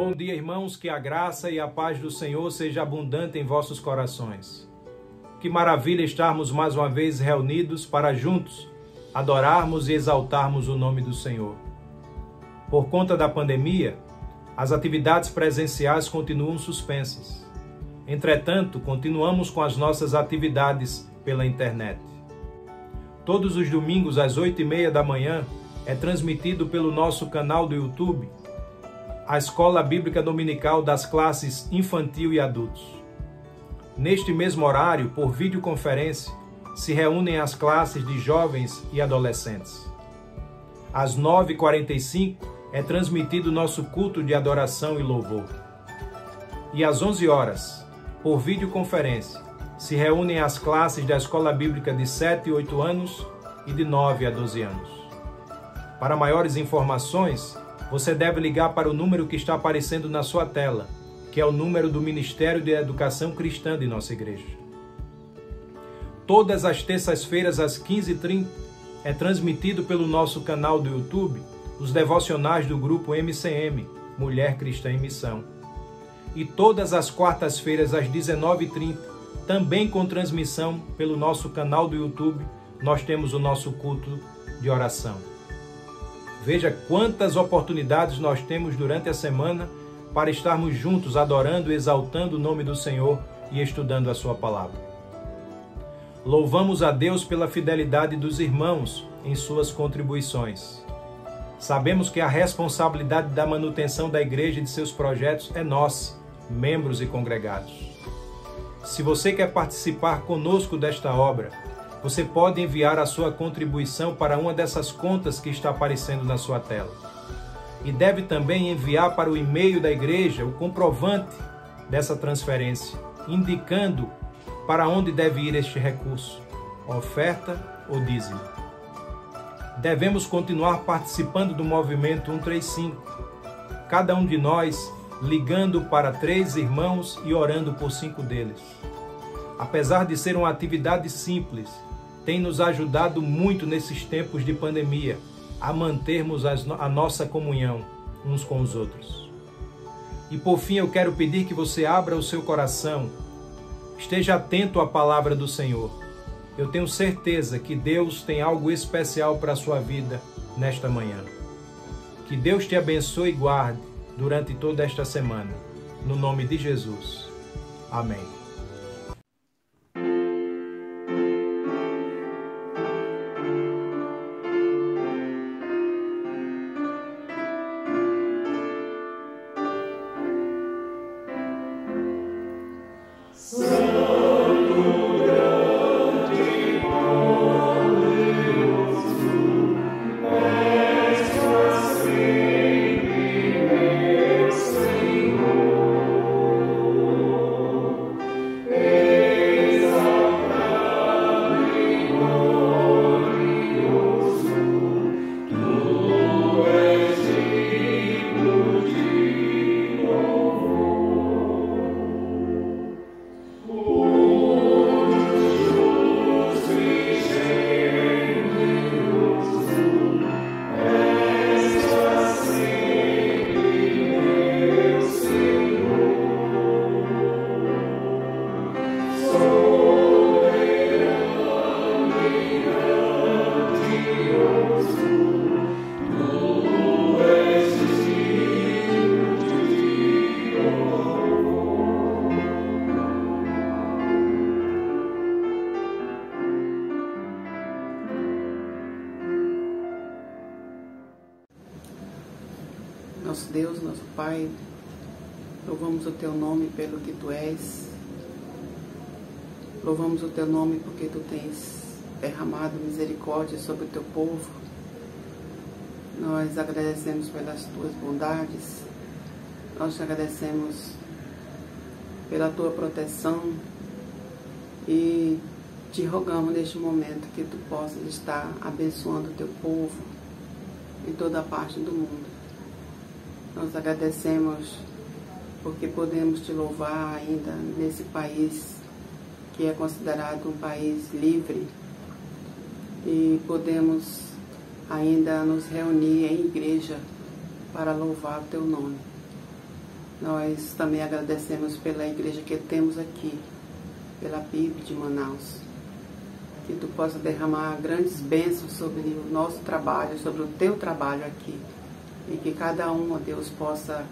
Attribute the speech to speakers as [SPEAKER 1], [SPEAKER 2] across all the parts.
[SPEAKER 1] Bom dia, irmãos, que a graça e a paz do Senhor seja abundante em vossos corações. Que maravilha estarmos mais uma vez reunidos para juntos adorarmos e exaltarmos o nome do Senhor. Por conta da pandemia, as atividades presenciais continuam suspensas. Entretanto, continuamos com as nossas atividades pela internet. Todos os domingos às 8h30 da manhã é transmitido pelo nosso canal do YouTube a Escola Bíblica Dominical das classes infantil e adultos. Neste mesmo horário, por videoconferência, se reúnem as classes de jovens e adolescentes. Às 9h45 é transmitido nosso culto de adoração e louvor. E às 11h, por videoconferência, se reúnem as classes da Escola Bíblica de 7 e 8 anos e de 9 a 12 anos. Para maiores informações, você deve ligar para o número que está aparecendo na sua tela, que é o número do Ministério de Educação Cristã de nossa igreja. Todas as terças-feiras às 15h30 é transmitido pelo nosso canal do YouTube os devocionais do grupo MCM, Mulher Cristã em Missão. E todas as quartas-feiras às 19h30, também com transmissão pelo nosso canal do YouTube, nós temos o nosso culto de oração. Veja quantas oportunidades nós temos durante a semana para estarmos juntos adorando e exaltando o nome do Senhor e estudando a sua palavra. Louvamos a Deus pela fidelidade dos irmãos em suas contribuições. Sabemos que a responsabilidade da manutenção da igreja e de seus projetos é nossa, membros e congregados. Se você quer participar conosco desta obra, você pode enviar a sua contribuição para uma dessas contas que está aparecendo na sua tela. E deve também enviar para o e-mail da igreja o comprovante dessa transferência, indicando para onde deve ir este recurso, oferta ou dízimo. Devemos continuar participando do movimento 135, cada um de nós ligando para 3 irmãos e orando por 5 deles. Apesar de ser uma atividade simples, tem nos ajudado muito nesses tempos de pandemia a mantermos a nossa comunhão uns com os outros. E por fim eu quero pedir que você abra o seu coração, esteja atento à palavra do Senhor. Eu tenho certeza que Deus tem algo especial para a sua vida nesta manhã. Que Deus te abençoe e guarde durante toda esta semana. No nome de Jesus. Amém.
[SPEAKER 2] Nosso Deus, nosso Pai, louvamos o Teu nome pelo que Tu és, louvamos o Teu nome porque Tu tens derramado misericórdia sobre o Teu povo. Nós agradecemos pelas Tuas bondades, nós te agradecemos pela Tua proteção e te rogamos neste momento que Tu possas estar abençoando o Teu povo em toda a parte do mundo. Nós agradecemos porque podemos te louvar ainda nesse país que é considerado um país livre e podemos ainda nos reunir em igreja para louvar o Teu nome. Nós também agradecemos pela igreja que temos aqui, pela PIB de Manaus. Que Tu possa derramar grandes bênçãos sobre o nosso trabalho, sobre o Teu trabalho aqui. E que cada um, ó Deus, possa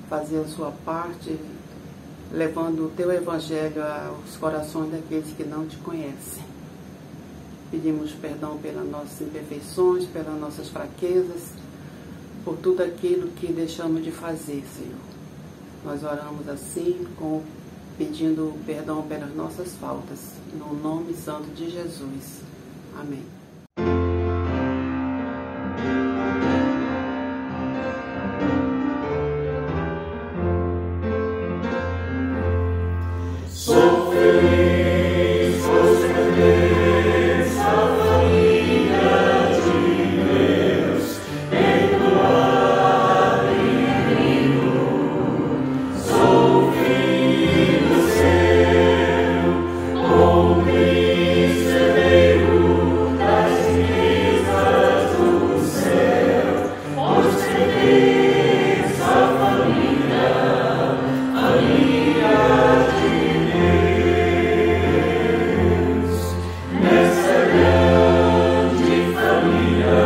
[SPEAKER 2] fazer a sua parte, levando o Teu Evangelho aos corações daqueles que não Te conhecem. Pedimos perdão pelas nossas imperfeições, pelas nossas fraquezas, por tudo aquilo que deixamos de fazer, Senhor. Nós oramos assim, pedindo perdão pelas nossas faltas, no nome santo de Jesus. Amém.
[SPEAKER 3] Sou feliz, pois pertenço à família de Deus, perdoado e lindo. Sou filho seu, com Cristo herdeiro das riquezas do céu, pois pertenço à família de Nessa grande família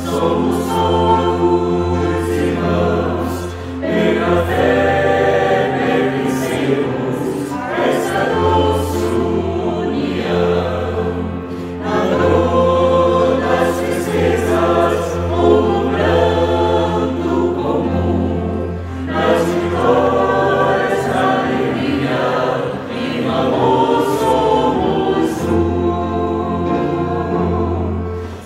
[SPEAKER 3] somos todos irmãos, pela fé pertencemos a essa doce união. Na dor das tristezas ou no pranto comum, nas vitórias da alegria e no amor somos um.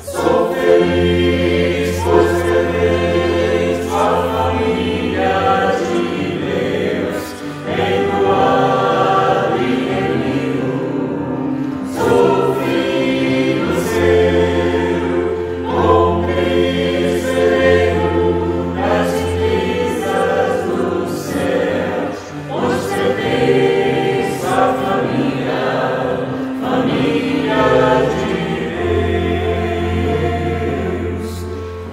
[SPEAKER 3] Sou feliz, pois pertenço à família de Deus, perdoado e remido. Sou filho seu, com Cristo herdeiro das riquezas do céu, pois pertenço à família de Deus.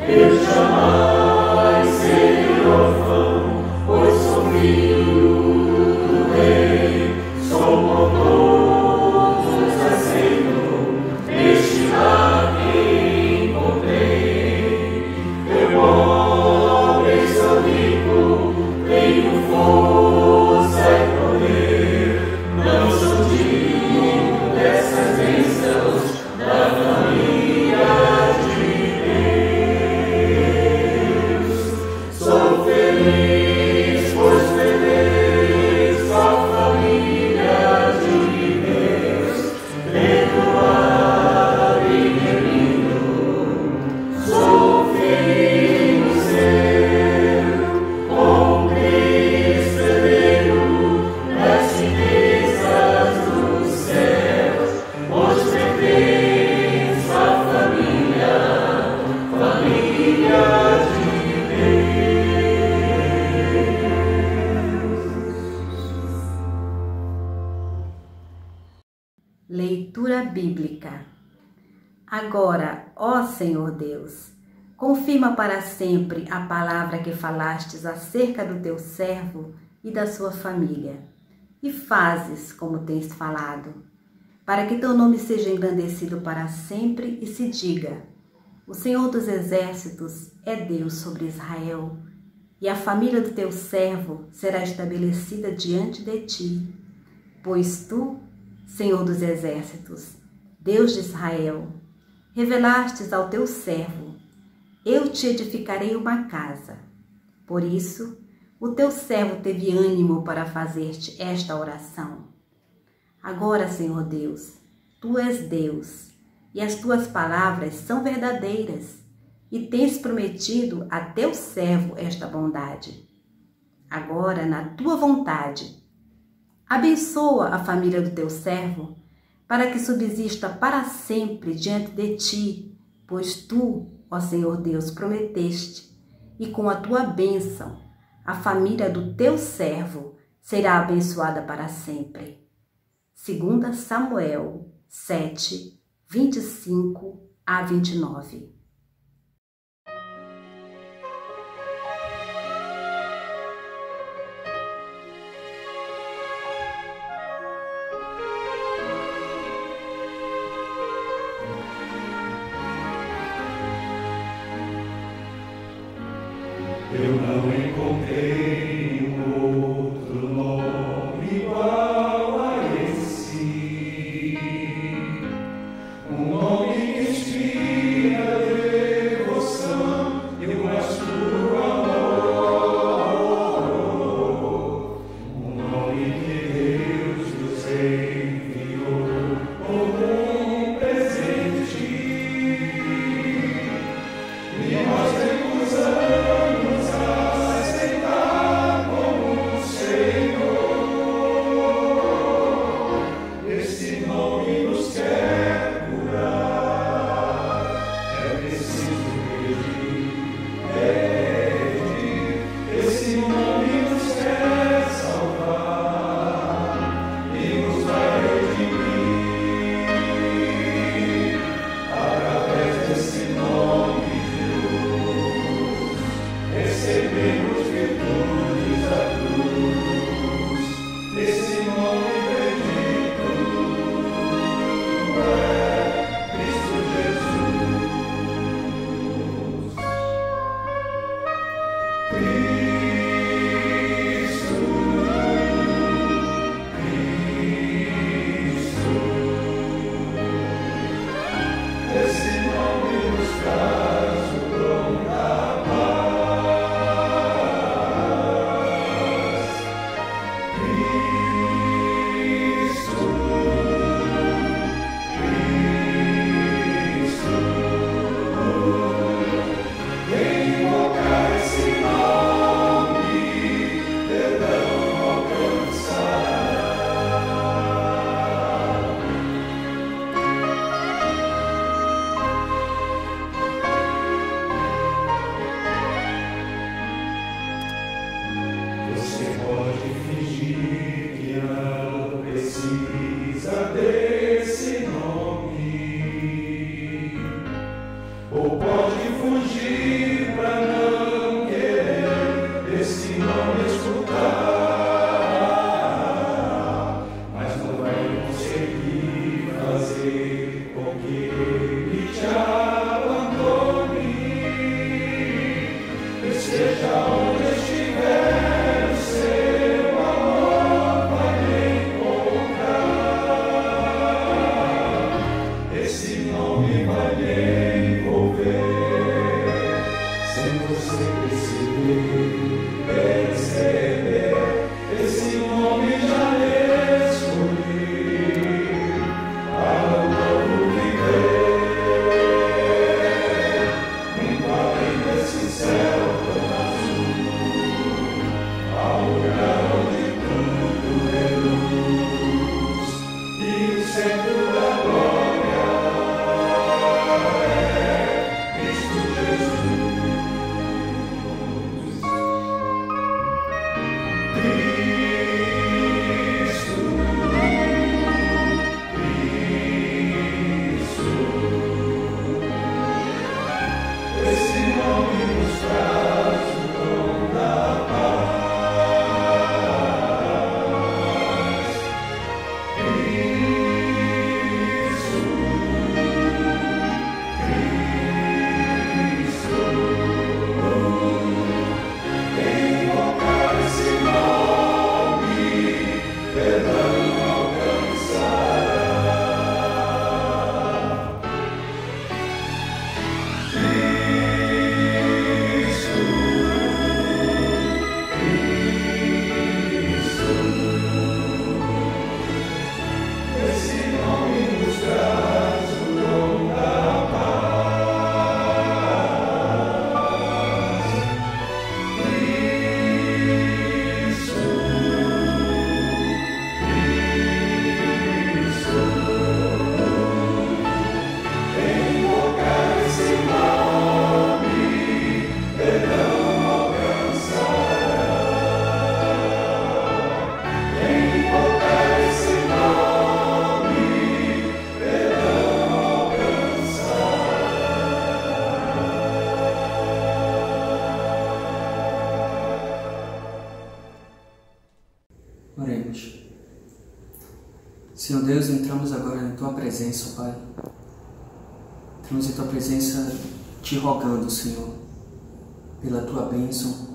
[SPEAKER 3] Eu jamais serei órfão, pois sou filho do Rei. Sou bondoso, aceito este lar que encontrei. Eu pobre sou rico, tenho força e poder. Não sou digno dessas bênçãos da família de Deus. Sou feliz, pois pertenço à família de Deus, perdoado e remido. Sou filho seu, com Cristo herdeiro das riquezas do céu, pois pertenço à família de Deus.
[SPEAKER 4] Leitura bíblica. Agora, ó Senhor Deus, confirma para sempre a palavra que falastes acerca do teu servo e da sua família, e fazes como tens falado, para que teu nome seja engrandecido para sempre e se diga: o Senhor dos Exércitos é Deus sobre Israel, e a família do teu servo será estabelecida diante de ti. Pois tu, Senhor dos Exércitos, Deus de Israel, revelastes ao teu servo: eu te edificarei uma casa. Por isso, o teu servo teve ânimo para fazer-te esta oração. Agora, Senhor Deus, tu és Deus, e as tuas palavras são verdadeiras, e tens prometido a teu servo esta bondade. Agora, na tua vontade, abençoa a família do teu servo, para que subsista para sempre diante de ti, pois tu, ó Senhor Deus, prometeste, e com a tua bênção, a família do teu servo será abençoada para sempre. 2 Samuel 7, 25 a 29.
[SPEAKER 3] Eu não encontrei outro nome igual a esse, um nome que inspira devoção e o mais puro amor, um nome que Deus nos enviou como um presente, e nós recusamos aceitar como Senhor. Esse nome nos quer curar, é preciso pedir. Esse nome nos quer salvar e nos vai redimir. Através desse nome de luz, recebemos virtudes da cruz. Esse nome bendito é Cristo Jesus. Cristo, esse nome nos traz o dom da paz. Cristo, quem invocar esse nome, perdão alcançará. Você pode fingir que não precisa desse nome, ou pode fugir pra não querer esse nome escutar, mas não vai conseguir fazer com que ele te abandone. Esteja onde estiver, o seu amor vai encontrar. Esse nome vai lhe envolver, sem você perceber. Esse nome já lhe escolhi para o novo viver. Muito além desse céu tão azul, ao lugar onde tudo é luz, e o centro da glória é Cristo Jesus. Esse nome nos traz o dom da paz. Cristo, quem invocar esse nome, perdão alcançará. Esse nome nos traz o dom da paz. Cristo, quem invocar esse nome, perdão alcançará. Quem invocar esse nome, perdão alcançará.
[SPEAKER 5] Oremos. Senhor Deus, entramos agora em Tua presença, ó Pai. Entramos em Tua presença te rogando, Senhor, pela Tua bênção,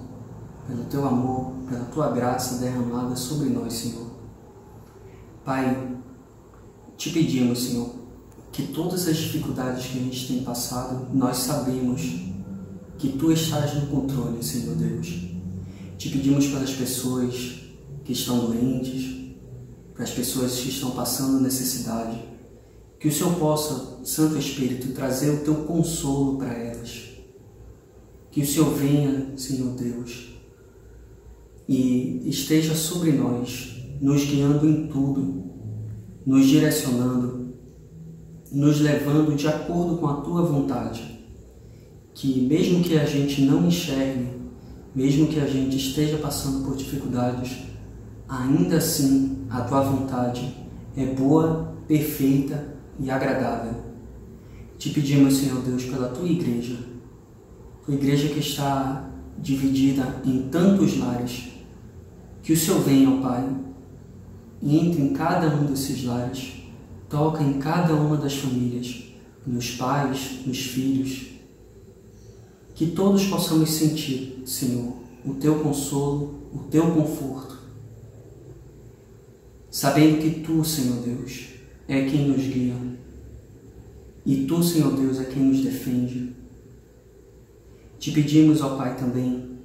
[SPEAKER 5] pelo Teu amor, pela Tua graça derramada sobre nós, Senhor. Pai, Te pedimos, Senhor, que todas as dificuldades que a gente tem passado, nós sabemos que Tu estás no controle, Senhor Deus. Te pedimos pelas pessoas que estão doentes, para as pessoas que estão passando necessidade, que o Senhor possa, Santo Espírito, trazer o Teu consolo para elas. Que o Senhor venha, Senhor Deus, e esteja sobre nós, nos guiando em tudo, nos direcionando, nos levando de acordo com a Tua vontade. Que mesmo que a gente não enxergue, mesmo que a gente esteja passando por dificuldades, ainda assim a Tua vontade é boa, perfeita e agradável. Te pedimos, Senhor Deus, pela Tua igreja que está dividida em tantos lares, que o Senhor venha, ó Pai, e entre em cada um desses lares, toca em cada uma das famílias, nos pais, nos filhos, que todos possamos sentir, Senhor, o Teu consolo, o Teu conforto, sabendo que Tu, Senhor Deus, é quem nos guia, e Tu, Senhor Deus, é quem nos defende. Te pedimos, ó Pai, também,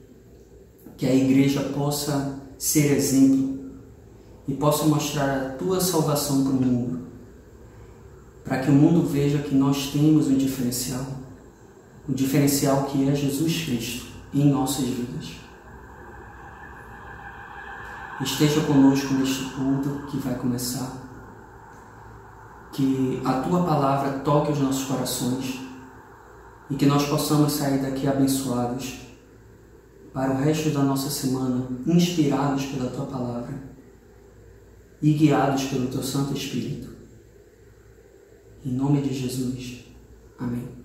[SPEAKER 5] que a igreja possa ser exemplo e possa mostrar a Tua salvação para o mundo, para que o mundo veja que nós temos um diferencial, o diferencial que é Jesus Cristo em nossas vidas. Esteja conosco neste culto que vai começar, que a Tua palavra toque os nossos corações e que nós possamos sair daqui abençoados para o resto da nossa semana, inspirados pela Tua palavra e guiados pelo Teu Santo Espírito. Em nome de Jesus. Amém.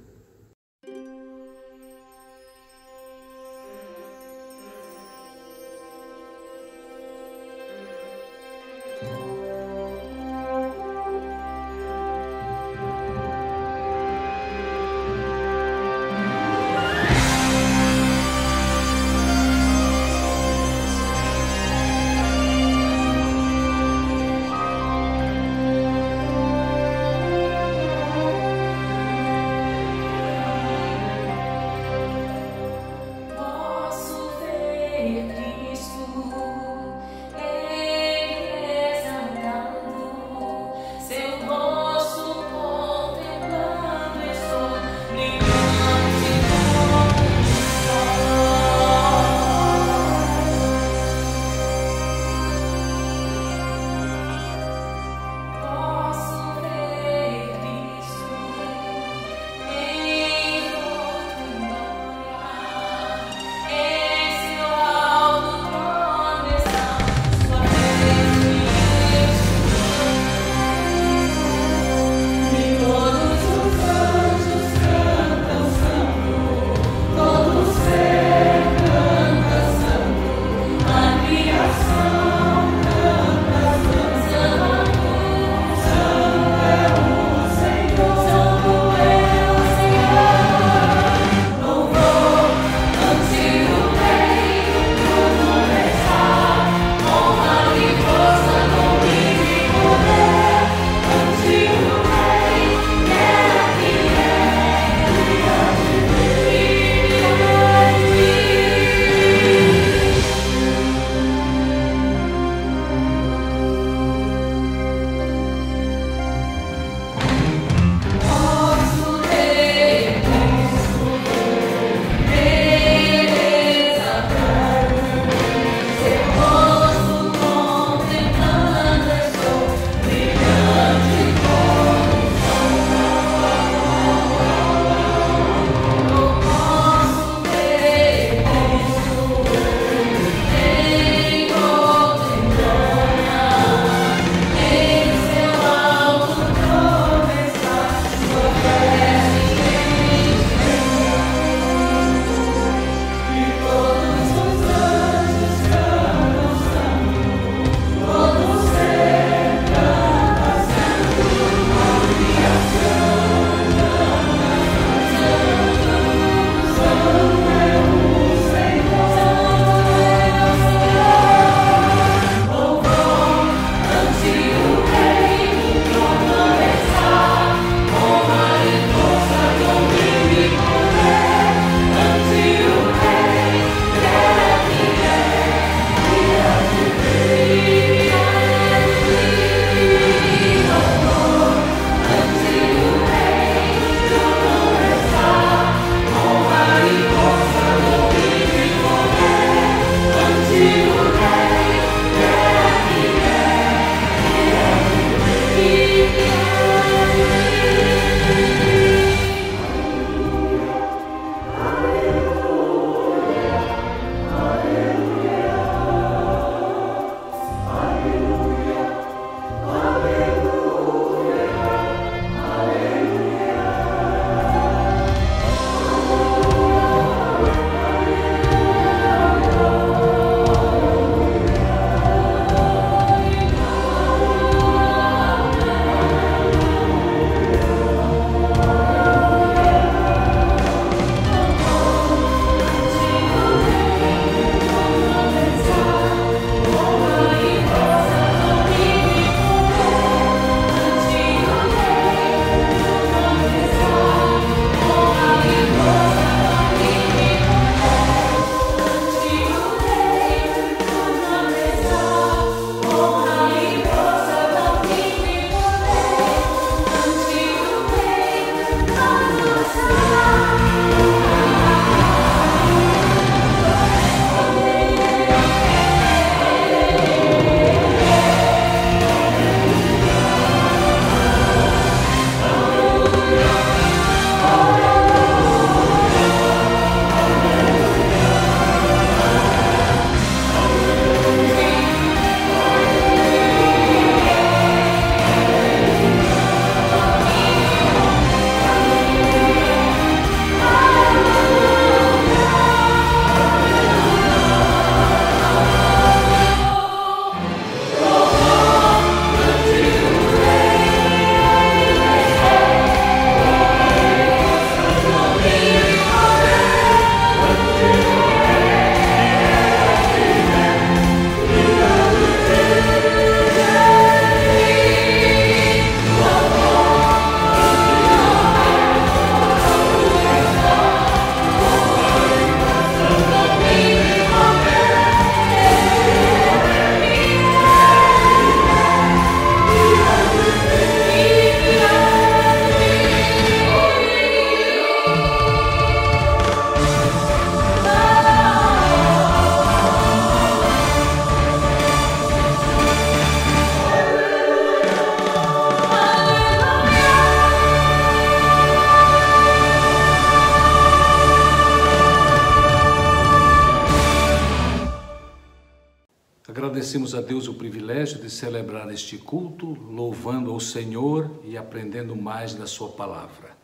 [SPEAKER 6] agradecemos a Deus o privilégio de celebrar este culto, louvando ao Senhor e aprendendo mais da sua palavra.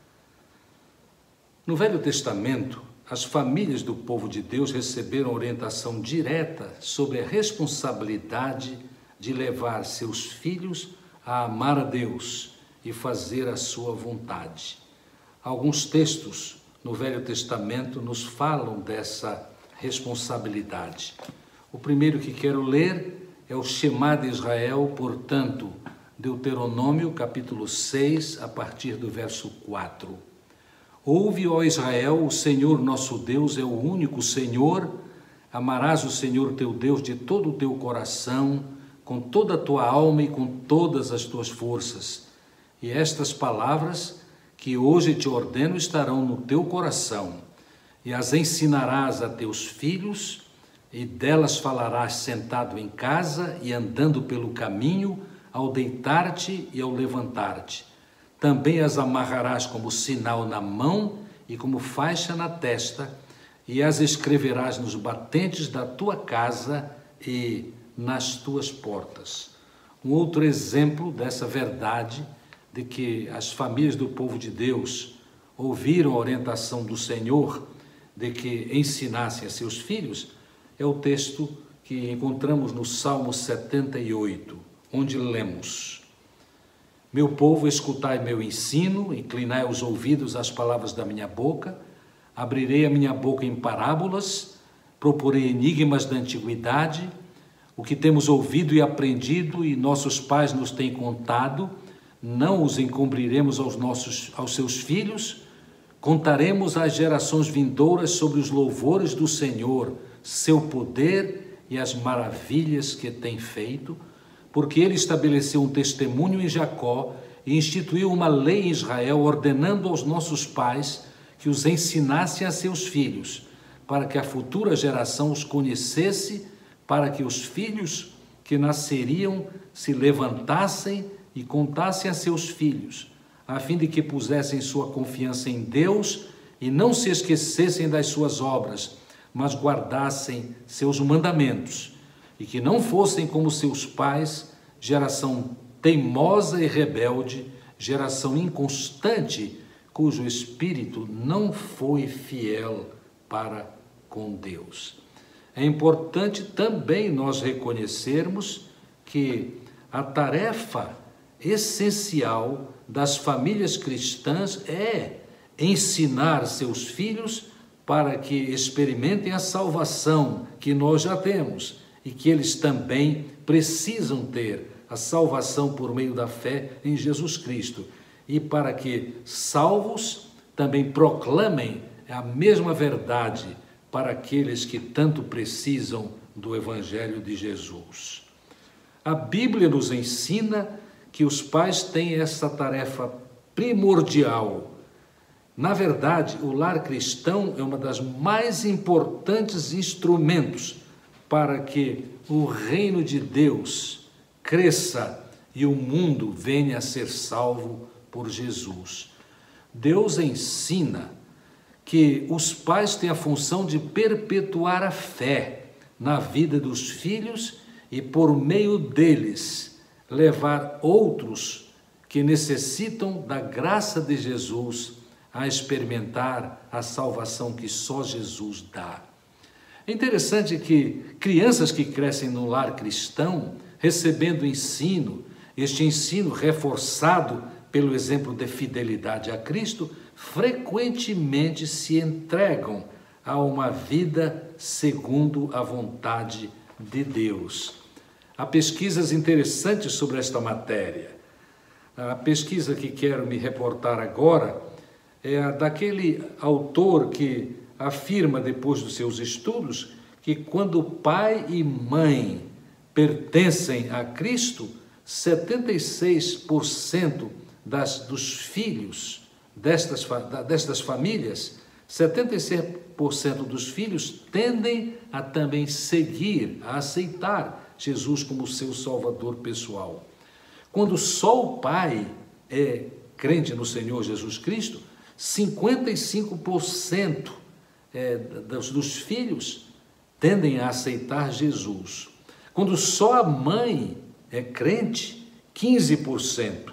[SPEAKER 6] No Velho Testamento, as famílias do povo de Deus receberam orientação direta sobre a responsabilidade de levar seus filhos a amar a Deus e fazer a sua vontade. Alguns textos no Velho Testamento nos falam dessa responsabilidade. O primeiro que quero ler é o Shema de Israel, portanto, Deuteronômio, capítulo 6, a partir do verso 4. Ouve, ó Israel, o Senhor nosso Deus é o único Senhor. Amarás o Senhor teu Deus de todo o teu coração, com toda a tua alma e com todas as tuas forças. E estas palavras que hoje te ordeno estarão no teu coração, e as ensinarás a teus filhos, e delas falarás sentado em casa e andando pelo caminho, ao deitar-te e ao levantar-te. Também as amarrarás como sinal na mão e como faixa na testa, e as escreverás nos batentes da tua casa e nas tuas portas. Um outro exemplo dessa verdade de que as famílias do povo de Deus ouviram a orientação do Senhor de que ensinassem a seus filhos é o texto que encontramos no Salmo 78, onde lemos: Meu povo, escutai meu ensino, inclinai os ouvidos às palavras da minha boca, abrirei a minha boca em parábolas, proporei enigmas da antiguidade, o que temos ouvido e aprendido e nossos pais nos têm contado, não os encobriremos aos seus filhos, contaremos às gerações vindouras sobre os louvores do Senhor, seu poder e as maravilhas que tem feito, porque ele estabeleceu um testemunho em Jacó e instituiu uma lei em Israel, ordenando aos nossos pais que os ensinassem a seus filhos, para que a futura geração os conhecesse, para que os filhos que nasceriam se levantassem e contassem a seus filhos, a fim de que pusessem sua confiança em Deus e não se esquecessem das suas obras, mas guardassem seus mandamentos, e que não fossem como seus pais, geração teimosa e rebelde, geração inconstante, cujo espírito não foi fiel para com Deus. É importante também nós reconhecermos que a tarefa essencial das famílias cristãs é ensinar seus filhos para que experimentem a salvação que nós já temos e que eles também precisam ter a salvação por meio da fé em Jesus Cristo, e para que, salvos, também proclamem a mesma verdade para aqueles que tanto precisam do Evangelho de Jesus. A Bíblia nos ensina que os pais têm essa tarefa primordial. Na verdade, o lar cristão é uma das mais importantes instrumentos para que o reino de Deus cresça e o mundo venha a ser salvo por Jesus. Deus ensina que os pais têm a função de perpetuar a fé na vida dos filhos e, por meio deles, levar outros que necessitam da graça de Jesus a experimentar a salvação que só Jesus dá. É interessante que crianças que crescem no lar cristão, recebendo ensino, este ensino reforçado pelo exemplo de fidelidade a Cristo, frequentemente se entregam a uma vida segundo a vontade de Deus. Há pesquisas interessantes sobre esta matéria. A pesquisa que quero me reportar agora é a daquele autor que afirma, depois dos seus estudos, que quando pai e mãe pertencem a Cristo, 76% dos filhos destas famílias, 76% dos filhos tendem a também seguir, a aceitar Jesus como seu Salvador pessoal. Quando só o pai é crente no Senhor Jesus Cristo, 55% dos filhos tendem a aceitar Jesus. Quando só a mãe é crente, 15%.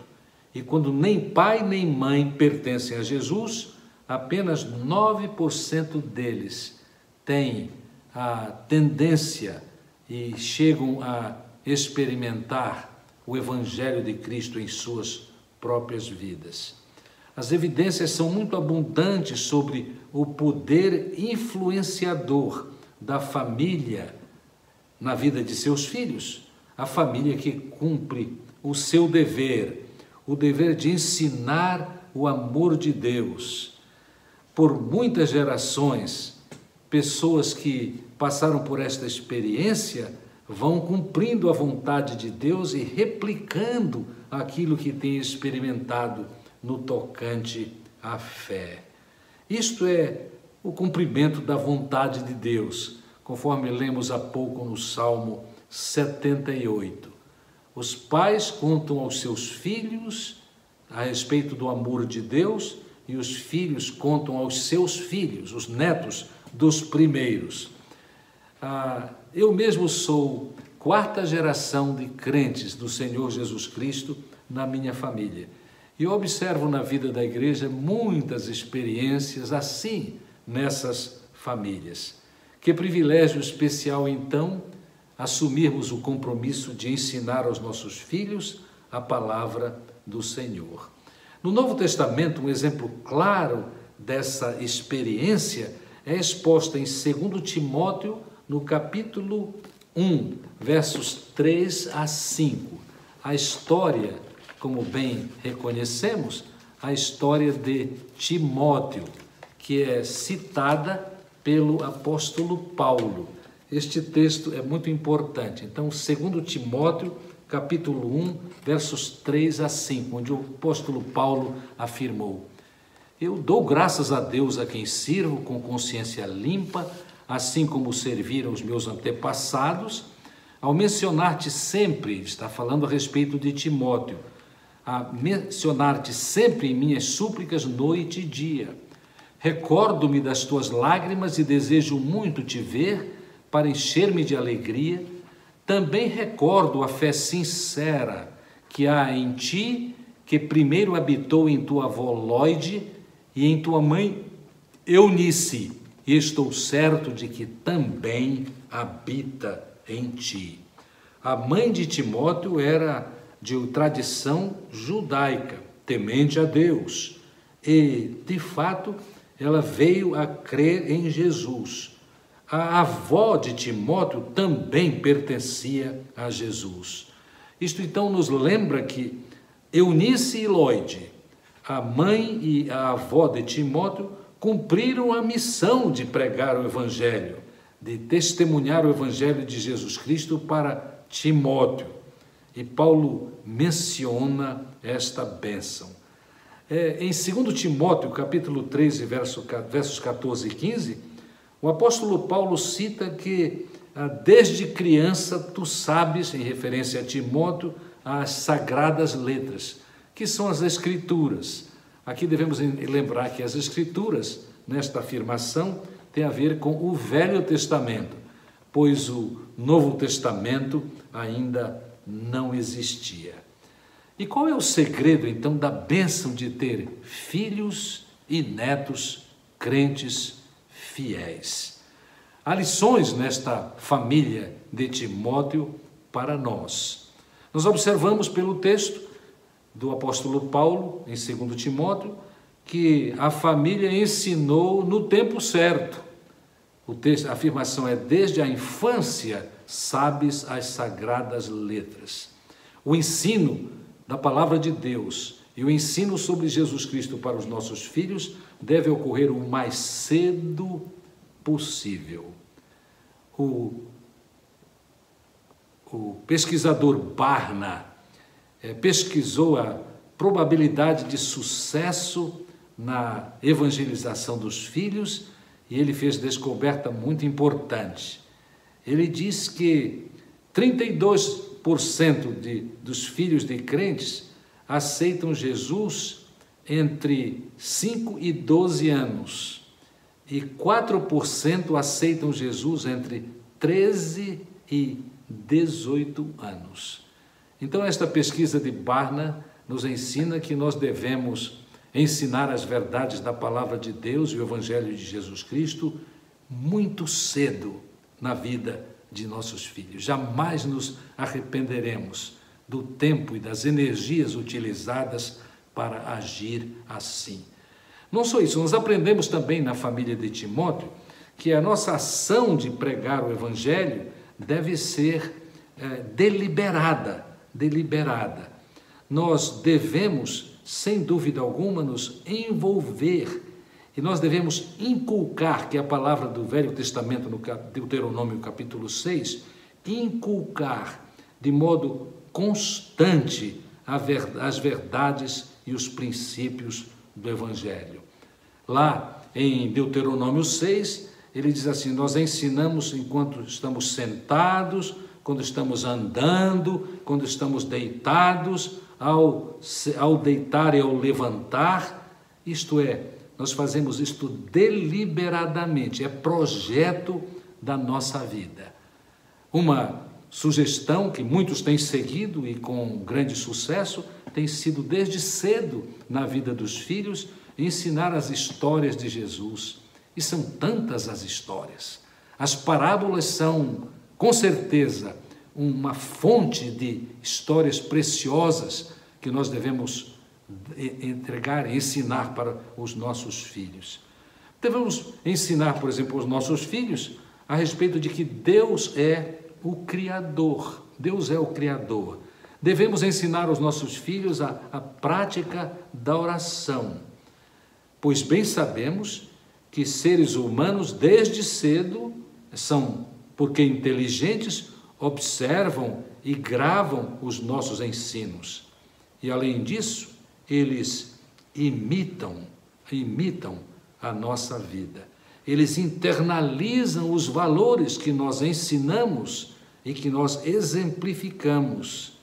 [SPEAKER 6] E quando nem pai nem mãe pertencem a Jesus, apenas 9% deles têm a tendência e chegam a experimentar o Evangelho de Cristo em suas próprias vidas. As evidências são muito abundantes sobre o poder influenciador da família na vida de seus filhos, a família que cumpre o seu dever, o dever de ensinar o amor de Deus. Por muitas gerações, pessoas que passaram por esta experiência vão cumprindo a vontade de Deus e replicando aquilo que têm experimentado no tocante à fé. Isto é o cumprimento da vontade de Deus, conforme lemos há pouco no Salmo 78. Os pais contam aos seus filhos a respeito do amor de Deus e os filhos contam aos seus filhos, os netos dos primeiros. Eu mesmo sou quarta geração de crentes do Senhor Jesus Cristo na minha família. E eu observo na vida da igreja muitas experiências assim nessas famílias. Que privilégio especial, então, assumirmos o compromisso de ensinar aos nossos filhos a palavra do Senhor. No Novo Testamento, um exemplo claro dessa experiência é exposta em 2 Timóteo, no capítulo 1, versos 3 a 5. A história, como bem reconhecemos, a história de Timóteo, que é citada pelo apóstolo Paulo. Este texto é muito importante. Então, 2 Timóteo, capítulo 1, versos 3 a 5, onde o apóstolo Paulo afirmou: Eu dou graças a Deus a quem sirvo com consciência limpa, assim como serviram os meus antepassados, ao mencionar-te sempre, está falando a respeito de Timóteo, a mencionar-te sempre em minhas súplicas noite e dia. Recordo-me das tuas lágrimas e desejo muito te ver para encher-me de alegria. Também recordo a fé sincera que há em ti, que primeiro habitou em tua avó Lóide e em tua mãe Eunice, e estou certo de que também habita em ti. A mãe de Timóteo era de tradição judaica, temente a Deus, e, de fato, ela veio a crer em Jesus. A avó de Timóteo também pertencia a Jesus. Isto, então, nos lembra que Eunice e Lóide, a mãe e a avó de Timóteo, cumpriram a missão de pregar o Evangelho, de testemunhar o Evangelho de Jesus Cristo para Timóteo. E Paulo menciona esta bênção. Em 2 Timóteo, capítulo 3, versos 14 e 15, o apóstolo Paulo cita que desde criança tu sabes, em referência a Timóteo, as sagradas letras, que são as Escrituras. Aqui devemos lembrar que as Escrituras, nesta afirmação, tem a ver com o Velho Testamento, pois o Novo Testamento ainda não existia. E qual é o segredo, então, da bênção de ter filhos e netos crentes fiéis? Há lições nesta família de Timóteo para nós. Nós observamos pelo texto do apóstolo Paulo, em 2 Timóteo, que a família ensinou no tempo certo. A afirmação é: desde a infância sabes as sagradas letras. O ensino da palavra de Deus e o ensino sobre Jesus Cristo para os nossos filhos deve ocorrer o mais cedo possível. O pesquisador Barna pesquisou a probabilidade de sucesso na evangelização dos filhos e ele fez descoberta muito importante. Ele diz que 32% dos filhos de crentes aceitam Jesus entre 5 e 12 anos e 4% aceitam Jesus entre 13 18 anos. Então, esta pesquisa de Barna nos ensina que nós devemos ensinar as verdades da palavra de Deus e o Evangelho de Jesus Cristo muito cedo na vida de nossos filhos. Jamais nos arrependeremos do tempo e das energias utilizadas para agir assim. Não só isso, nós aprendemos também na família de Timóteo que a nossa ação de pregar o Evangelho deve ser deliberada. Nós devemos, sem dúvida alguma, nos envolver e nós devemos inculcar, que é a palavra do Velho Testamento, no Deuteronômio capítulo 6, inculcar de modo constante as verdades e os princípios do Evangelho. Lá em Deuteronômio 6, ele diz assim: nós ensinamos enquanto estamos sentados, quando estamos andando, quando estamos deitados, ao deitar e ao levantar, isto é, nós fazemos isto deliberadamente, é projeto da nossa vida. Uma sugestão que muitos têm seguido e com grande sucesso tem sido desde cedo na vida dos filhos ensinar as histórias de Jesus. E são tantas as histórias. As parábolas são, com certeza, uma fonte de histórias preciosas que nós devemos entregar, ensinar para os nossos filhos. Devemos ensinar, por exemplo, aos nossos filhos a respeito de que Deus é o Criador. Deus é o Criador. Devemos ensinar aos nossos filhos a prática da oração, pois bem sabemos que seres humanos, desde cedo, são, porque inteligentes, observam e gravam os nossos ensinos. E, além disso, eles imitam a nossa vida. Eles internalizam os valores que nós ensinamos e que nós exemplificamos.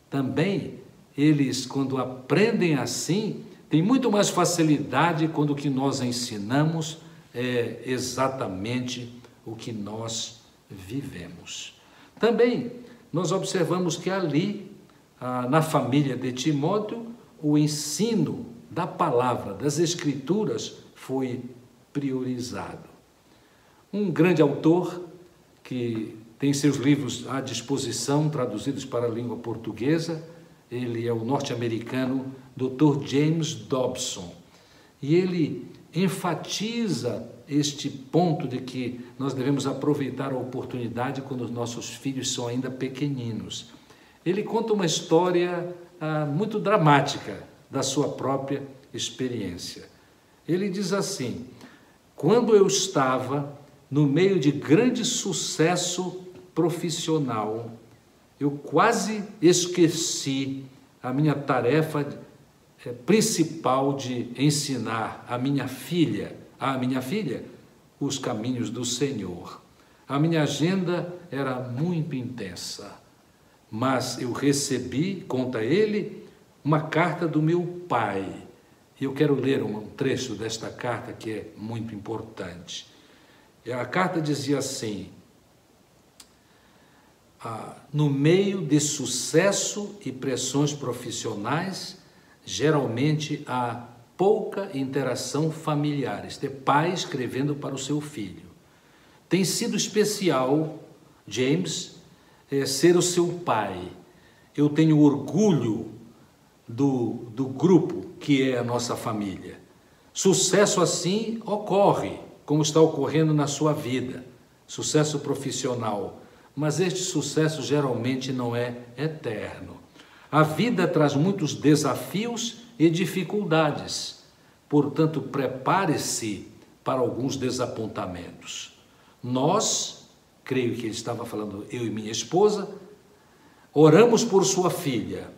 [SPEAKER 6] Também, eles, quando aprendem assim, têm muito mais facilidade quando o que nós ensinamos é exatamente o que nós vivemos. Também, nós observamos que ali, na família de Timóteo, o ensino da palavra, das Escrituras, foi priorizado. Um grande autor que tem seus livros à disposição, traduzidos para a língua portuguesa, ele é o norte-americano Dr. James Dobson, e ele enfatiza este ponto de que nós devemos aproveitar a oportunidade quando os nossos filhos são ainda pequeninos. Ele conta uma história muito dramática da sua própria experiência. Ele diz assim: quando eu estava no meio de grande sucesso profissional, eu quase esqueci a minha tarefa principal de ensinar à minha filha, os caminhos do Senhor. A minha agenda era muito intensa, mas eu recebi, conta ele, uma carta do meu pai. Eu quero ler um trecho desta carta que é muito importante. A carta dizia assim: no meio de sucesso e pressões profissionais, geralmente há pouca interação familiar. Este é pai escrevendo para o seu filho. Tem sido especial, James, ser o seu pai. Eu tenho orgulho do grupo que é a nossa família. Sucesso assim ocorre, como está ocorrendo na sua vida, sucesso profissional, mas este sucesso geralmente não é eterno. A vida traz muitos desafios e dificuldades, portanto, prepare-se para alguns desapontamentos. Nós, creio que ele estava falando, eu e minha esposa, oramos por sua filha.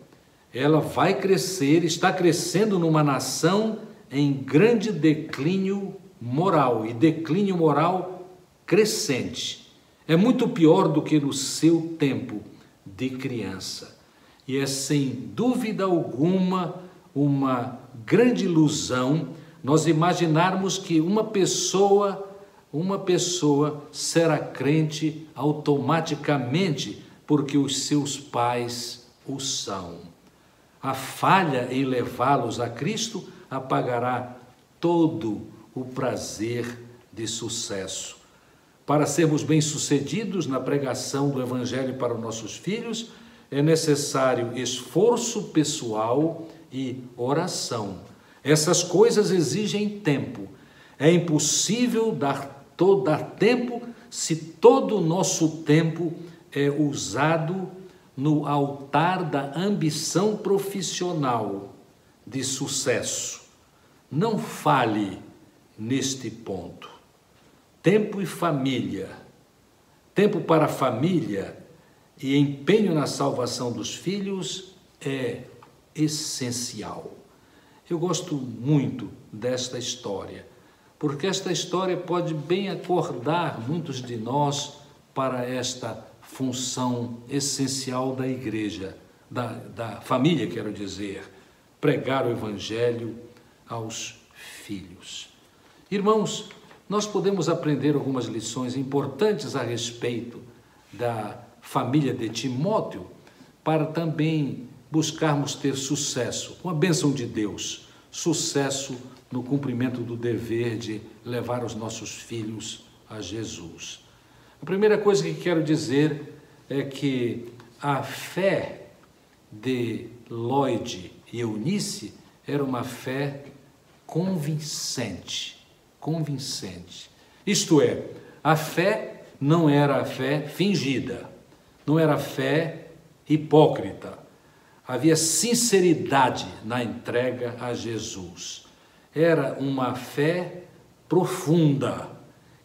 [SPEAKER 6] Ela vai crescer, está crescendo numa nação em grande declínio moral, e declínio moral crescente. É muito pior do que no seu tempo de criança. E é sem dúvida alguma uma grande ilusão nós imaginarmos que uma pessoa, uma pessoa será crente automaticamente porque os seus pais o são. A falha em levá-los a Cristo apagará todo o prazer de sucesso. Para sermos bem-sucedidos na pregação do Evangelho para os nossos filhos, é necessário esforço pessoal e oração. Essas coisas exigem tempo. É impossível dar tempo se todo o nosso tempo é usado no altar da ambição profissional de sucesso. Não falhe neste ponto. Tempo e família. Tempo para a família e empenho na salvação dos filhos é essencial. Eu gosto muito desta história, porque esta história pode bem acordar muitos de nós para esta função essencial da igreja, da família, quero dizer, pregar o Evangelho aos filhos. Irmãos, nós podemos aprender algumas lições importantes a respeito da família de Timóteo para também buscarmos ter sucesso, com a bênção de Deus, sucesso no cumprimento do dever de levar os nossos filhos a Jesus. A primeira coisa que quero dizer é que a fé de Lloyd e Eunice era uma fé convincente. Isto é, a fé não era a fé fingida, não era a fé hipócrita. Havia sinceridade na entrega a Jesus. Era uma fé profunda,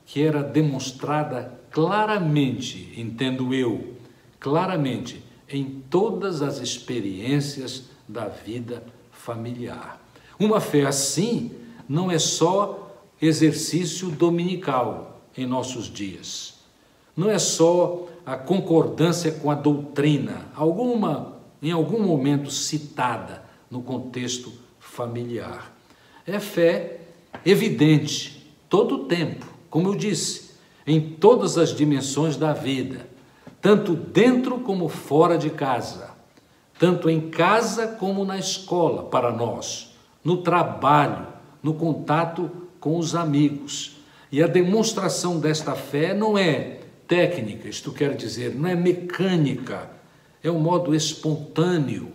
[SPEAKER 6] que era demonstrada claramente, entendo eu, claramente, em todas as experiências da vida familiar. Uma fé assim não é só exercício dominical em nossos dias. Não é só a concordância com a doutrina, em algum momento citada no contexto familiar. É fé evidente, todo o tempo, como eu disse, em todas as dimensões da vida, tanto dentro como fora de casa, tanto em casa como na escola para nós, no trabalho, no contato com os amigos. E a demonstração desta fé não é técnica, isto quer dizer, não é mecânica, é um modo espontâneo,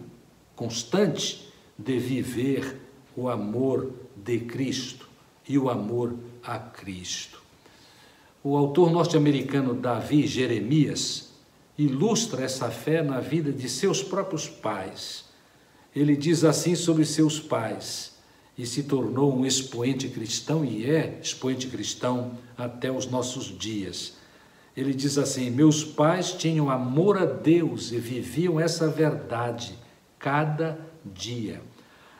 [SPEAKER 6] constante de viver o amor de Cristo e o amor a Cristo. O autor norte-americano Davi Jeremias ilustra essa fé na vida de seus próprios pais. Ele diz assim sobre seus pais: e se tornou um expoente cristão, e é expoente cristão até os nossos dias. Ele diz assim: meus pais tinham amor a Deus e viviam essa verdade cada dia.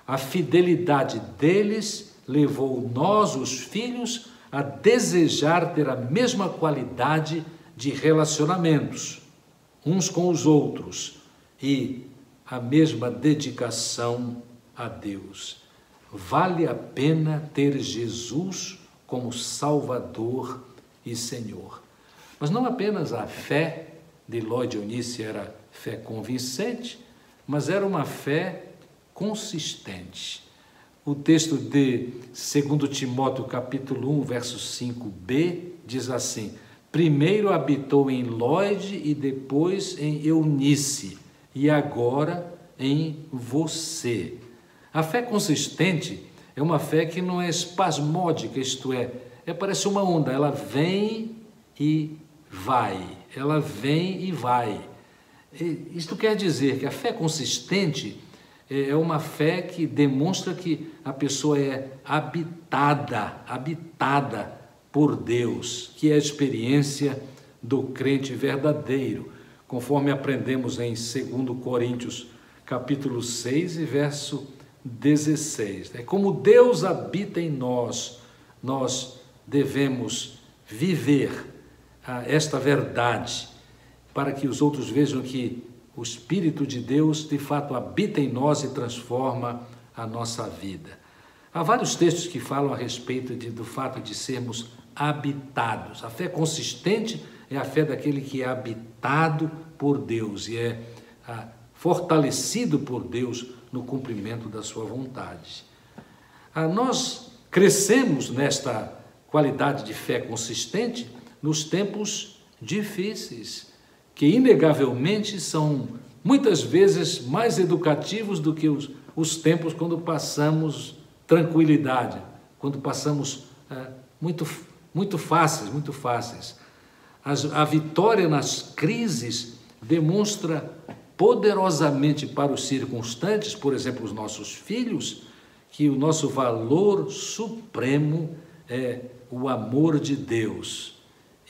[SPEAKER 6] A fidelidade deles levou nós, os filhos, a desejar ter a mesma qualidade de relacionamentos uns com os outros e a mesma dedicação a Deus. Vale a pena ter Jesus como Salvador e Senhor. Mas não apenas a fé de Lloyd e Eunice era fé convincente, mas era uma fé consistente. O texto de 2 Timóteo capítulo 1, verso 5b, diz assim: primeiro habitou em Lloyd e depois em Eunice, e agora em você. A fé consistente é uma fé que não é espasmódica, isto é, parece uma onda, ela vem e vai, ela vem e vai. Isto quer dizer que a fé consistente é uma fé que demonstra que a pessoa é habitada por Deus, que é a experiência do crente verdadeiro, conforme aprendemos em 2 Coríntios capítulo 6 e verso 16. É como Deus habita em nós, nós devemos viver esta verdade, para que os outros vejam que o Espírito de Deus, de fato, habita em nós e transforma a nossa vida. Há vários textos que falam a respeito do fato de sermos habitados. A fé consistente é a fé daquele que é habitado por Deus e é fortalecido por Deus no cumprimento da sua vontade. Nós crescemos nesta qualidade de fé consistente nos tempos difíceis, que inegavelmente são muitas vezes mais educativos do que os tempos quando passamos tranquilidade, quando passamos muito fáceis. A vitória nas crises demonstra poderosamente para os circunstantes, por exemplo, os nossos filhos, que o nosso valor supremo é o amor de Deus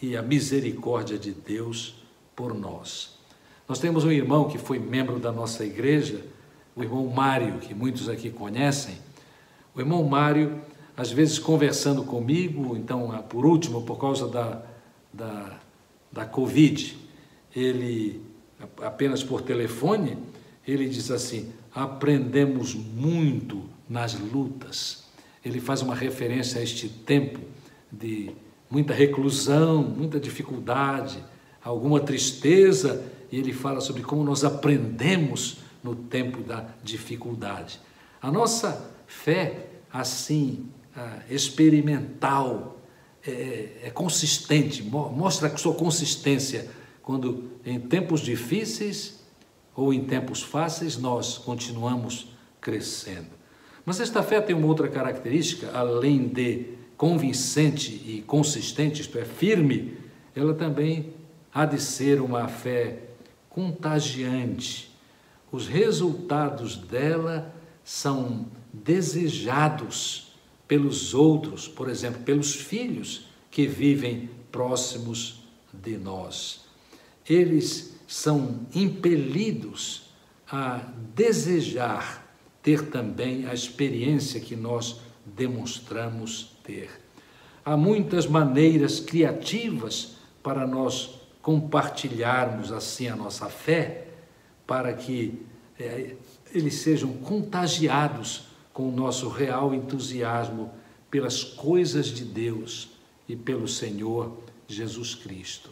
[SPEAKER 6] e a misericórdia de Deus por nós. Nós temos um irmão que foi membro da nossa igreja, o irmão Mário, que muitos aqui conhecem. O irmão Mário, às vezes conversando comigo, então, por último, por causa da Covid, ele, apenas por telefone, ele diz assim: aprendemos muito nas lutas. Ele faz uma referência a este tempo de muita reclusão, muita dificuldade, alguma tristeza, e ele fala sobre como nós aprendemos no tempo da dificuldade. A nossa fé, assim, experimental, é consistente, mostra a sua consistência quando em tempos difíceis ou em tempos fáceis nós continuamos crescendo. Mas esta fé tem uma outra característica, além de convincente e consistente, isto é, firme, ela também há de ser uma fé contagiante. Os resultados dela são desejados pelos outros, por exemplo, pelos filhos que vivem próximos de nós. Eles são impelidos a desejar ter também a experiência que nós demonstramos ter. Há muitas maneiras criativas para nós compartilharmos assim a nossa fé, para que eles sejam contagiados com o nosso real entusiasmo pelas coisas de Deus e pelo Senhor Jesus Cristo.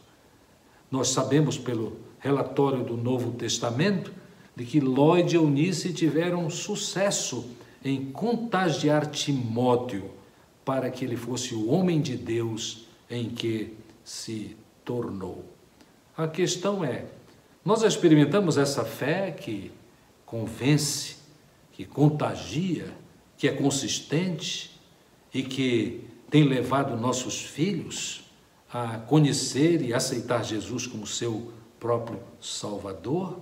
[SPEAKER 6] Nós sabemos pelo relatório do Novo Testamento de que Lloyd e Eunice tiveram sucesso em contagiar Timóteo para que ele fosse o homem de Deus em que se tornou. A questão é, nós experimentamos essa fé que convence, que contagia, que é consistente e que tem levado nossos filhos a conhecer e aceitar Jesus como seu próprio Salvador?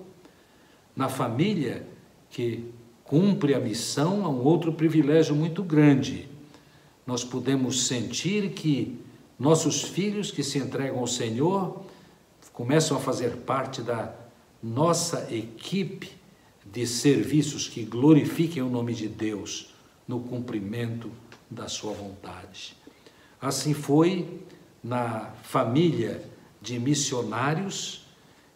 [SPEAKER 6] Na família que cumpre a missão, há um outro privilégio muito grande. Nós podemos sentir que nossos filhos que se entregam ao Senhor começam a fazer parte da nossa equipe de serviços que glorifiquem o nome de Deus no cumprimento da sua vontade. Assim foi na família de missionários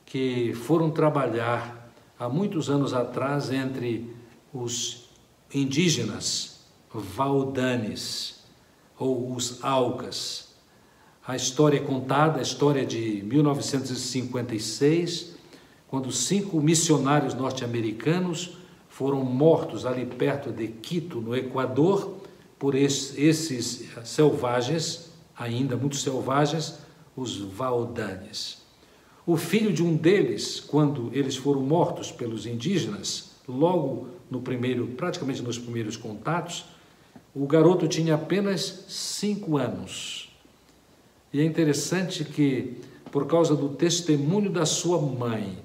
[SPEAKER 6] que foram trabalhar há muitos anos atrás entre os indígenas Valdanes ou os Aucas. A história é contada, a história de 1956, quando 5 missionários norte-americanos foram mortos ali perto de Quito, no Equador, por esses selvagens, ainda muito selvagens, os Valdanes. O filho de um deles, quando eles foram mortos pelos indígenas, logo praticamente nos primeiros contatos, o garoto tinha apenas 5 anos. E é interessante que, por causa do testemunho da sua mãe,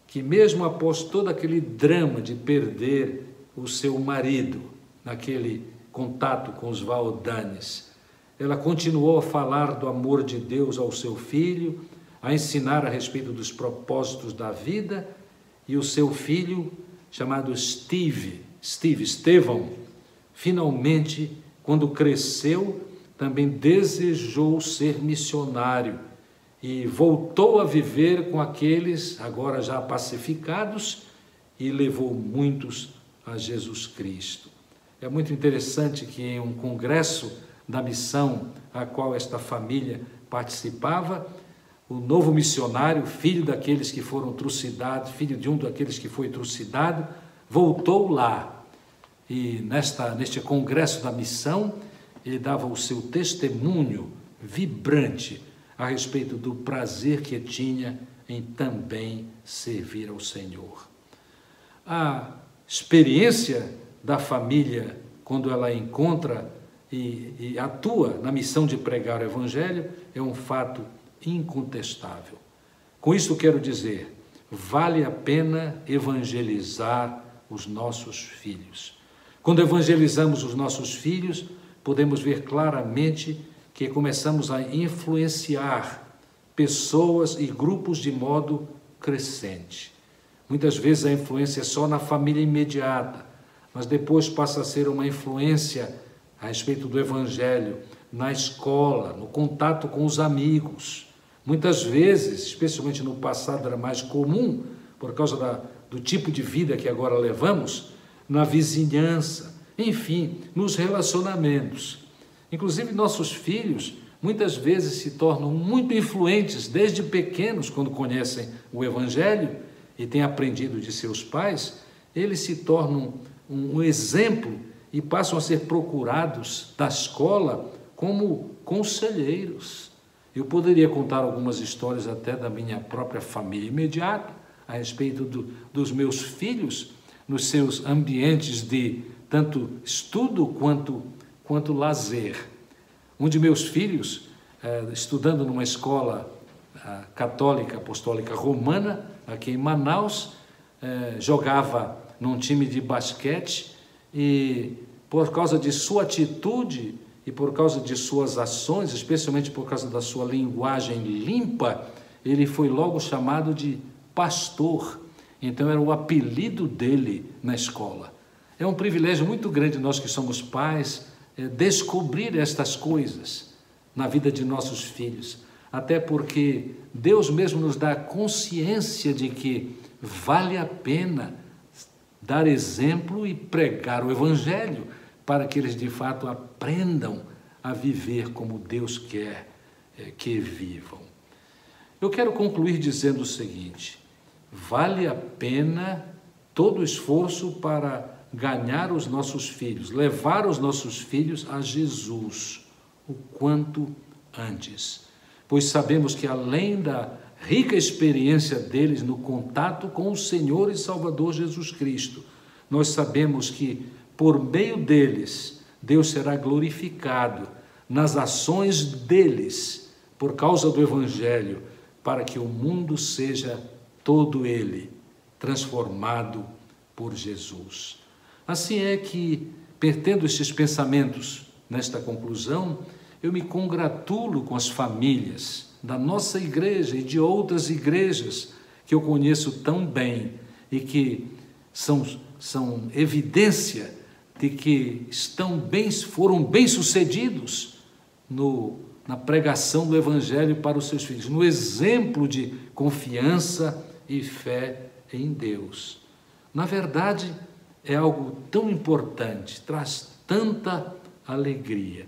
[SPEAKER 6] que mesmo após todo aquele drama de perder o seu marido, naquele contato com os Valdanes, ela continuou a falar do amor de Deus ao seu filho, a ensinar a respeito dos propósitos da vida, e o seu filho, chamado Estevão, finalmente, quando cresceu, também desejou ser missionário e voltou a viver com aqueles, agora já pacificados, e levou muitos a Jesus Cristo. É muito interessante que em um congresso da missão a qual esta família participava, o novo missionário, filho daqueles que foram trucidados, filho de um daqueles que foi trucidado, voltou lá e neste congresso da missão ele dava o seu testemunho vibrante a respeito do prazer que tinha em também servir ao Senhor. A experiência da família, quando ela encontra e atua na missão de pregar o Evangelho, é um fato incontestável. Com isso quero dizer, vale a pena evangelizar os nossos filhos. Quando evangelizamos os nossos filhos, podemos ver claramente que começamos a influenciar pessoas e grupos de modo crescente. Muitas vezes a influência é só na família imediata, mas depois passa a ser uma influência a respeito do Evangelho na escola, no contato com os amigos. Muitas vezes, especialmente no passado era mais comum, por causa do tipo de vida que agora levamos, na vizinhança, enfim, nos relacionamentos. Inclusive nossos filhos muitas vezes se tornam muito influentes desde pequenos quando conhecem o Evangelho e têm aprendido de seus pais, eles se tornam um exemplo e passam a ser procurados da escola como conselheiros. Eu poderia contar algumas histórias até da minha própria família imediata, a respeito dos meus filhos, nos seus ambientes de tanto estudo quanto lazer. Um de meus filhos, estudando numa escola católica, apostólica romana, aqui em Manaus, jogava num time de basquete e, por causa de sua atitude e por causa de suas ações, especialmente por causa da sua linguagem limpa, ele foi logo chamado de pastor. Então era o apelido dele na escola. É um privilégio muito grande nós que somos pais descobrir estas coisas na vida de nossos filhos, até porque Deus mesmo nos dá consciência de que vale a pena dar exemplo e pregar o Evangelho para que eles de fato aprendam a viver como Deus quer que vivam. Eu quero concluir dizendo o seguinte: vale a pena todo o esforço para ganhar os nossos filhos, levar os nossos filhos a Jesus o quanto antes, pois sabemos que além da rica experiência deles no contato com o Senhor e Salvador Jesus Cristo, nós sabemos que por meio deles Deus será glorificado nas ações deles por causa do Evangelho, para que o mundo seja todo ele transformado por Jesus. Assim é que, tendo estes pensamentos nesta conclusão, eu me congratulo com as famílias da nossa igreja e de outras igrejas que eu conheço tão bem e que são evidência de que foram bem-sucedidos na pregação do Evangelho para os seus filhos, no exemplo de confiança e fé em Deus. Na verdade, é algo tão importante, traz tanta alegria.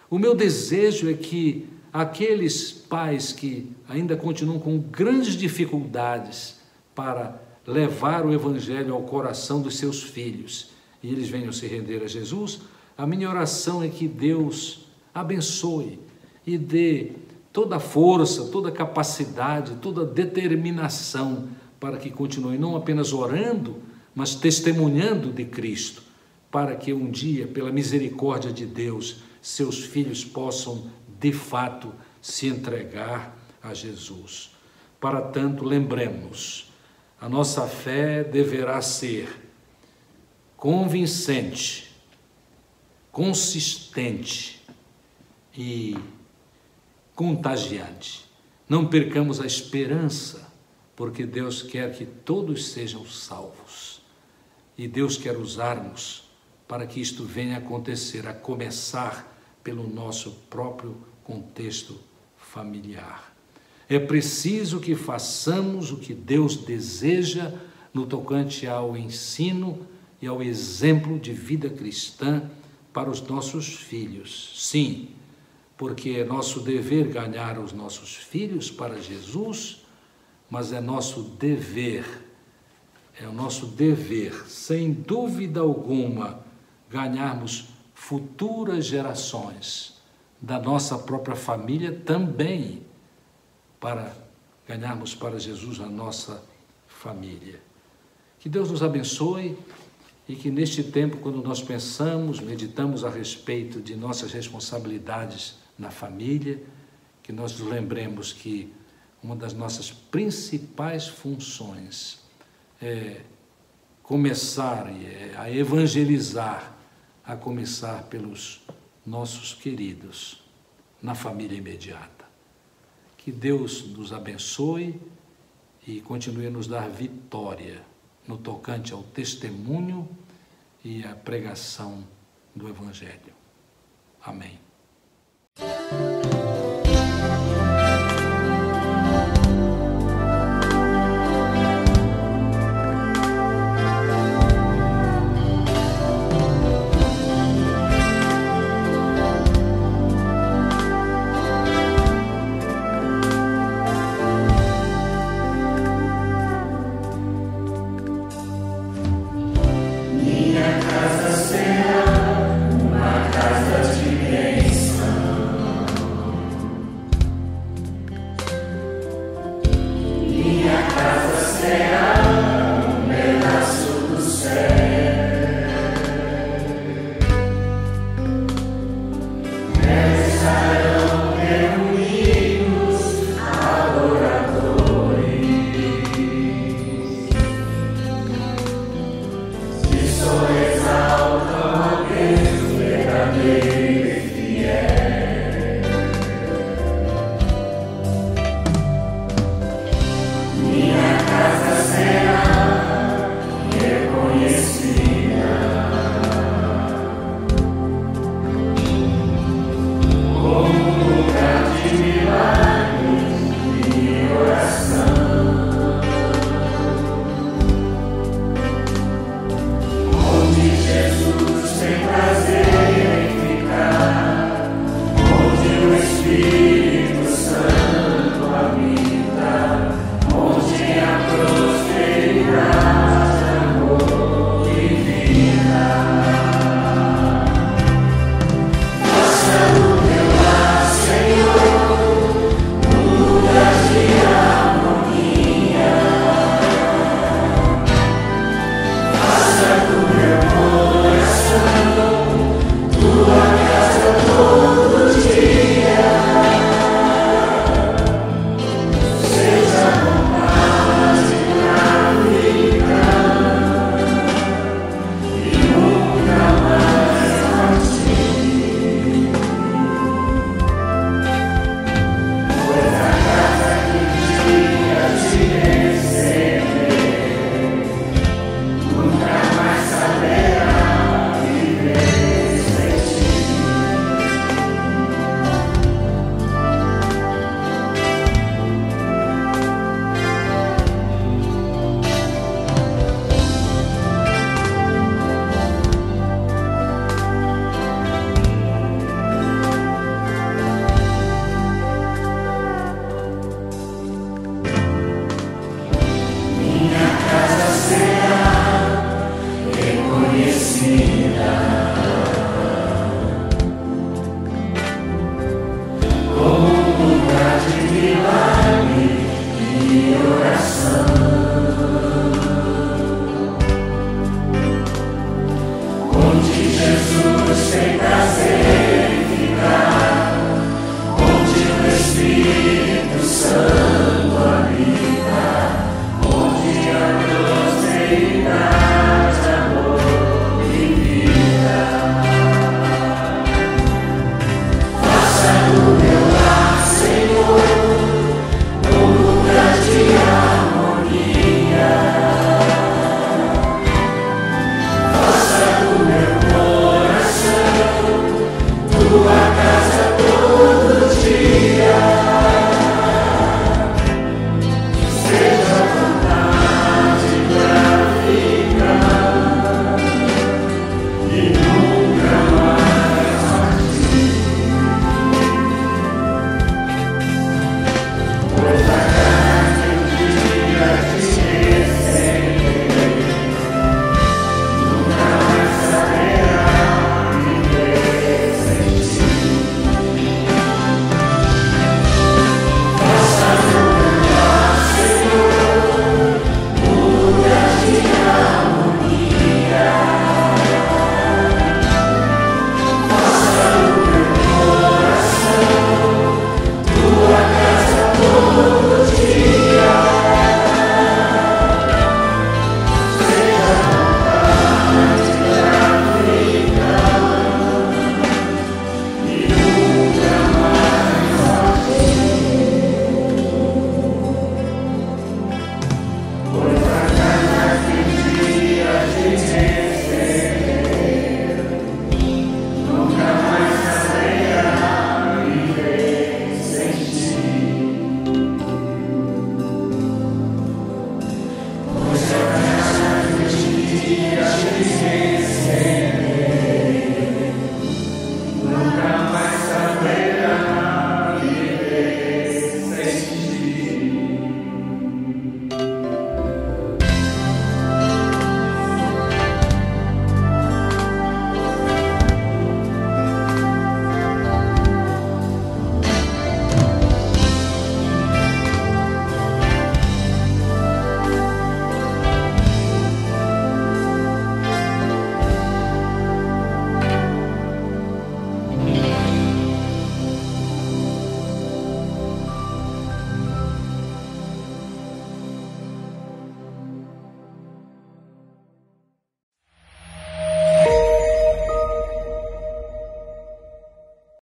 [SPEAKER 6] O meu desejo é que aqueles pais que ainda continuam com grandes dificuldades para levar o Evangelho ao coração dos seus filhos e eles venham se render a Jesus, a minha oração é que Deus abençoe e dê toda a força, toda a capacidade, toda a determinação para que continuem não apenas orando, mas testemunhando de Cristo, para que um dia, pela misericórdia de Deus, seus filhos possam, de fato, se entregar a Jesus. Para tanto, lembremos, a nossa fé deverá ser convincente, consistente e contagiante. Não percamos a esperança, porque Deus quer que todos sejam salvos. E Deus quer usar-nos para que isto venha a acontecer, a começar pelo nosso próprio contexto familiar. É preciso que façamos o que Deus deseja no tocante ao ensino e ao exemplo de vida cristã para os nossos filhos. Sim, porque é nosso dever ganhar os nossos filhos para Jesus, mas é nosso dever, sem dúvida alguma, ganharmos futuras gerações da nossa própria família também, para ganharmos para Jesus a nossa família. Que Deus nos abençoe e que neste tempo, quando nós pensamos, meditamos a respeito de nossas responsabilidades na família, que nós nos lembremos que uma das nossas principais funções é começar a evangelizar, a começar pelos nossos queridos na família imediata. Que Deus nos abençoe e continue a nos dar vitória no tocante ao testemunho e à pregação do Evangelho. Amém.
[SPEAKER 3] onde Jesus tem